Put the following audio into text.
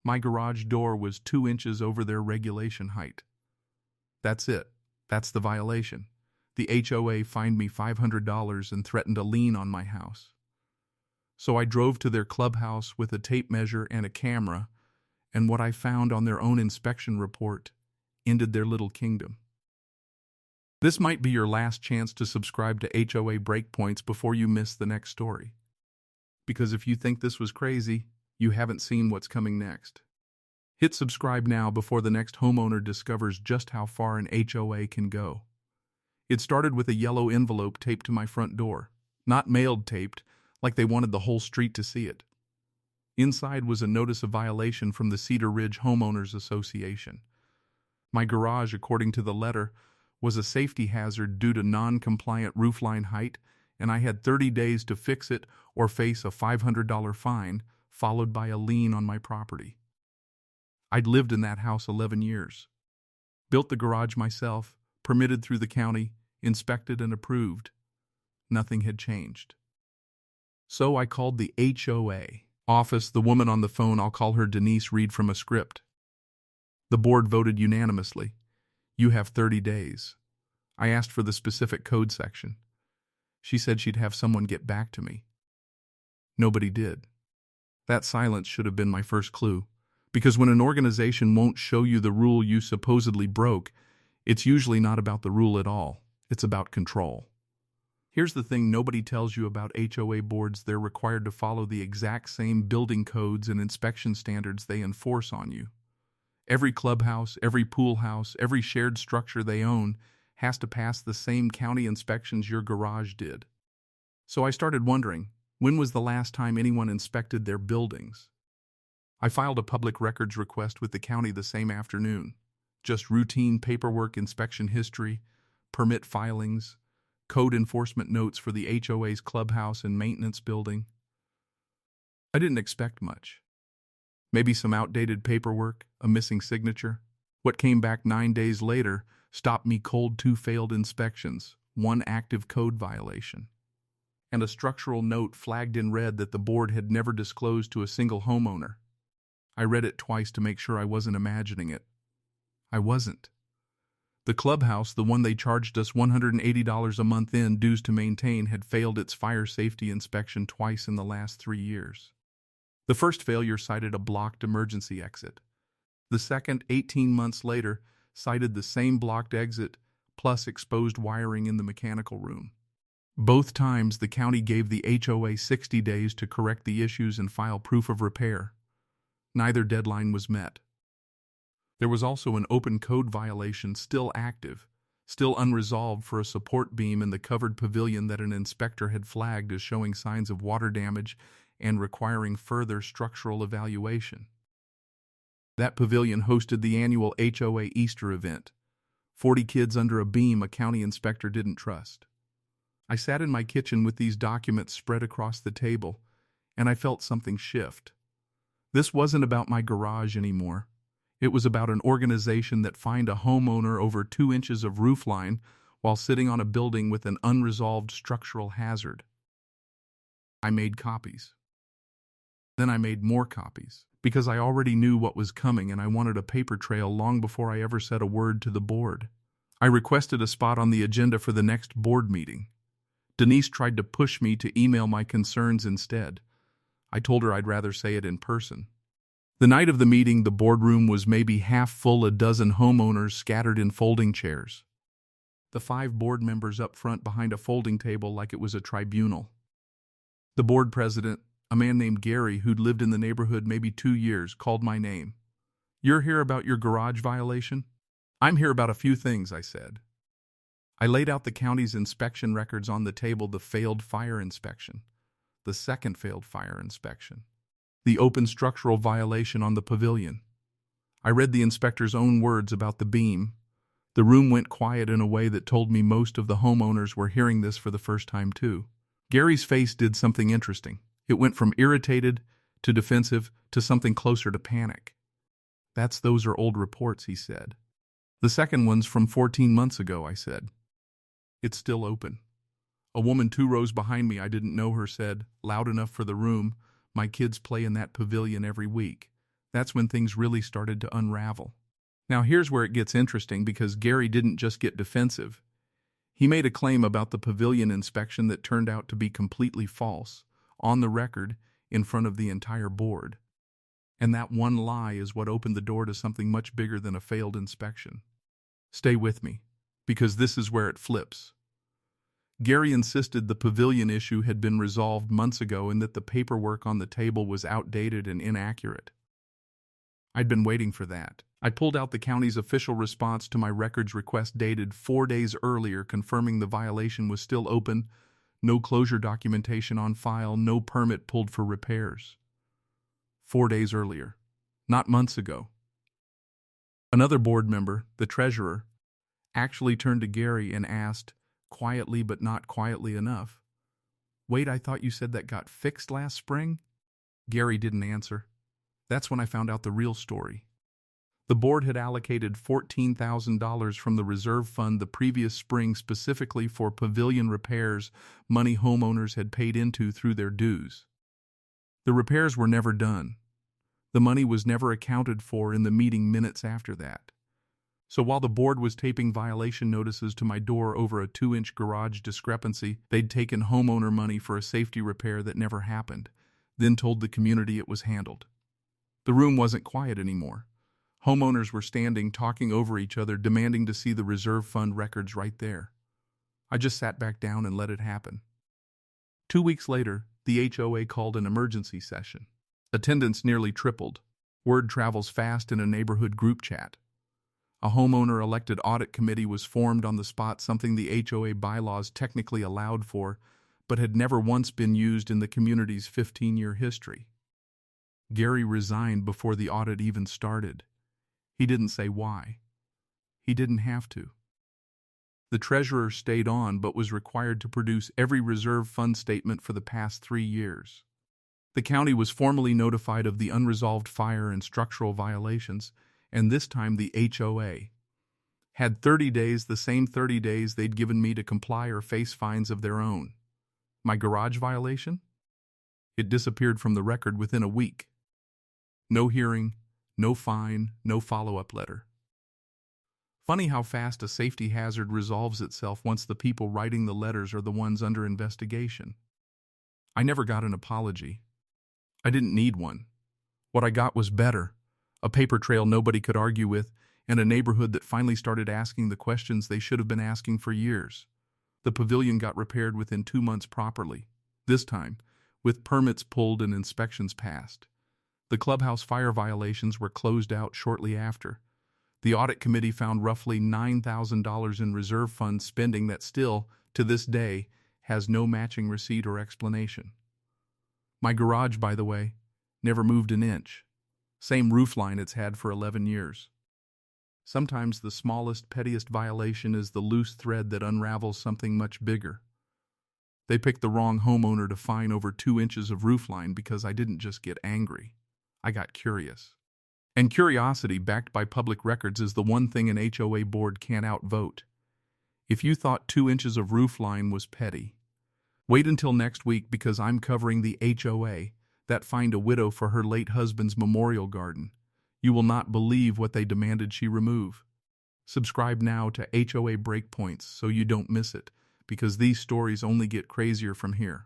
My garage door was 2 inches over their regulation height. That's it. That's the violation. The HOA fined me $500 and threatened a lien on my house. So I drove to their clubhouse with a tape measure and a camera, and what I found on their own inspection report ended their little kingdom. This might be your last chance to subscribe to HOA Breakpoints before you miss the next story. Because if you think this was crazy, you haven't seen what's coming next. Hit subscribe now before the next homeowner discovers just how far an HOA can go. It started with a yellow envelope taped to my front door. Not mailed taped, like they wanted the whole street to see it. Inside was a notice of violation from the Cedar Ridge Homeowners Association. My garage, according to the letter, was a safety hazard due to non-compliant roofline height, and I had 30 days to fix it or face a $500 fine, followed by a lien on my property. I'd lived in that house 11 years. Built the garage myself, permitted through the county, inspected and approved. Nothing had changed. So I called the HOA office. The woman on the phone, I'll call her Denise, read from a script. The board voted unanimously. You have 30 days. I asked for the specific code section. She said she'd have someone get back to me. Nobody did. That silence should have been my first clue, because when an organization won't show you the rule you supposedly broke, it's usually not about the rule at all. It's about control. Here's the thing nobody tells you about HOA boards: they're required to follow the exact same building codes and inspection standards they enforce on you. Every clubhouse, every pool house, every shared structure they own has to pass the same county inspections your garage did. So I started wondering, when was the last time anyone inspected their buildings? I filed a public records request with the county the same afternoon. Just routine paperwork, inspection history, permit filings, code enforcement notes for the HOA's clubhouse and maintenance building. I didn't expect much. Maybe some outdated paperwork, a missing signature. What came back 9 days later stopped me cold: 2 failed inspections, 1 active code violation, and a structural note flagged in red that the board had never disclosed to a single homeowner. I read it twice to make sure I wasn't imagining it. I wasn't. The clubhouse, the one they charged us $180 a month in dues to maintain, had failed its fire safety inspection twice in the last 3 years. The first failure cited a blocked emergency exit. The second, 18 months later, cited the same blocked exit plus exposed wiring in the mechanical room. Both times the county gave the HOA 60 days to correct the issues and file proof of repair. Neither deadline was met. There was also an open code violation still active, still unresolved, for a support beam in the covered pavilion that an inspector had flagged as showing signs of water damage and requiring further structural evaluation. That pavilion hosted the annual HOA Easter event. 40 kids under a beam a county inspector didn't trust. I sat in my kitchen with these documents spread across the table, and I felt something shift. This wasn't about my garage anymore. It was about an organization that fined a homeowner over 2 inches of roofline while sitting on a building with an unresolved structural hazard. I made copies. Then I made more copies, because I already knew what was coming and I wanted a paper trail long before I ever said a word to the board. I requested a spot on the agenda for the next board meeting. Denise tried to push me to email my concerns instead. I told her I'd rather say it in person. The night of the meeting, the boardroom was maybe half full, a dozen homeowners scattered in folding chairs. The 5 board members up front behind a folding table like it was a tribunal. The board president, a man named Gary who'd lived in the neighborhood maybe 2 years, called my name. "You're here about your garage violation?" "I'm here about a few things," I said. I laid out the county's inspection records on the table: the failed fire inspection, the second failed fire inspection, the open structural violation on the pavilion. I read the inspector's own words about the beam. The room went quiet in a way that told me most of the homeowners were hearing this for the first time too. Gary's face did something interesting. It went from irritated to defensive to something closer to panic. Those are old reports," he said. "The second one's from 14 months ago," I said. "It's still open." A woman 2 rows behind me, I didn't know her, said, loud enough for the room, "My kids play in that pavilion every week. That's when things really started to unravel. Now here's where it gets interesting because Gary didn't just get defensive. He made a claim about the pavilion inspection that turned out to be completely false, on the record, in front of the entire board. And that one lie is what opened the door to something much bigger than a failed inspection. Stay with me, because this is where it flips. Gary insisted the pavilion issue had been resolved months ago and that the paperwork on the table was outdated and inaccurate. I'd been waiting for that. I pulled out the county's official response to my records request dated 4 days earlier confirming the violation was still open, no closure documentation on file, no permit pulled for repairs. 4 days earlier, not months ago. Another board member, the treasurer, actually turned to Gary and asked, quietly but not quietly enough, "Wait, I thought you said that got fixed last spring?" Gary didn't answer. That's when I found out the real story. The board had allocated $14,000 from the reserve fund the previous spring specifically for pavilion repairs, money homeowners had paid into through their dues. The repairs were never done. The money was never accounted for in the meeting minutes after that. So while the board was taping violation notices to my door over a 2-inch garage discrepancy, they'd taken homeowner money for a safety repair that never happened, then told the community it was handled. The room wasn't quiet anymore. Homeowners were standing, talking over each other, demanding to see the reserve fund records right there. I just sat back down and let it happen. 2 weeks later, the HOA called an emergency session. Attendance nearly tripled. Word travels fast in a neighborhood group chat. A homeowner-elected audit committee was formed on the spot, something the HOA bylaws technically allowed for, but had never once been used in the community's 15-year history. Gary resigned before the audit even started. He didn't say why. He didn't have to. The treasurer stayed on but was required to produce every reserve fund statement for the past 3 years. The county was formally notified of the unresolved fire and structural violations, and this time the HOA had 30 days, the same 30 days they'd given me to comply or face fines of their own. My garage violation? It disappeared from the record within a week. No hearing, no fine, no follow-up letter. Funny how fast a safety hazard resolves itself once the people writing the letters are the ones under investigation. I never got an apology. I didn't need one. What I got was better, a paper trail nobody could argue with, and a neighborhood that finally started asking the questions they should have been asking for years. The pavilion got repaired within 2 months properly, this time, with permits pulled and inspections passed. The clubhouse fire violations were closed out shortly after. The audit committee found roughly $9,000 in reserve fund spending that still, to this day, has no matching receipt or explanation. My garage, by the way, never moved an inch. Same roofline it's had for 11 years. Sometimes the smallest, pettiest violation is the loose thread that unravels something much bigger. They picked the wrong homeowner to fine over 2 inches of roofline because I didn't just get angry. I got curious. And curiosity, backed by public records, is the one thing an HOA board can't outvote. If you thought 2 inches of roofline was petty, wait until next week because I'm covering the HOA that fined a widow for her late husband's memorial garden. You will not believe what they demanded she remove. Subscribe now to HOA Breakpoints so you don't miss it, because these stories only get crazier from here.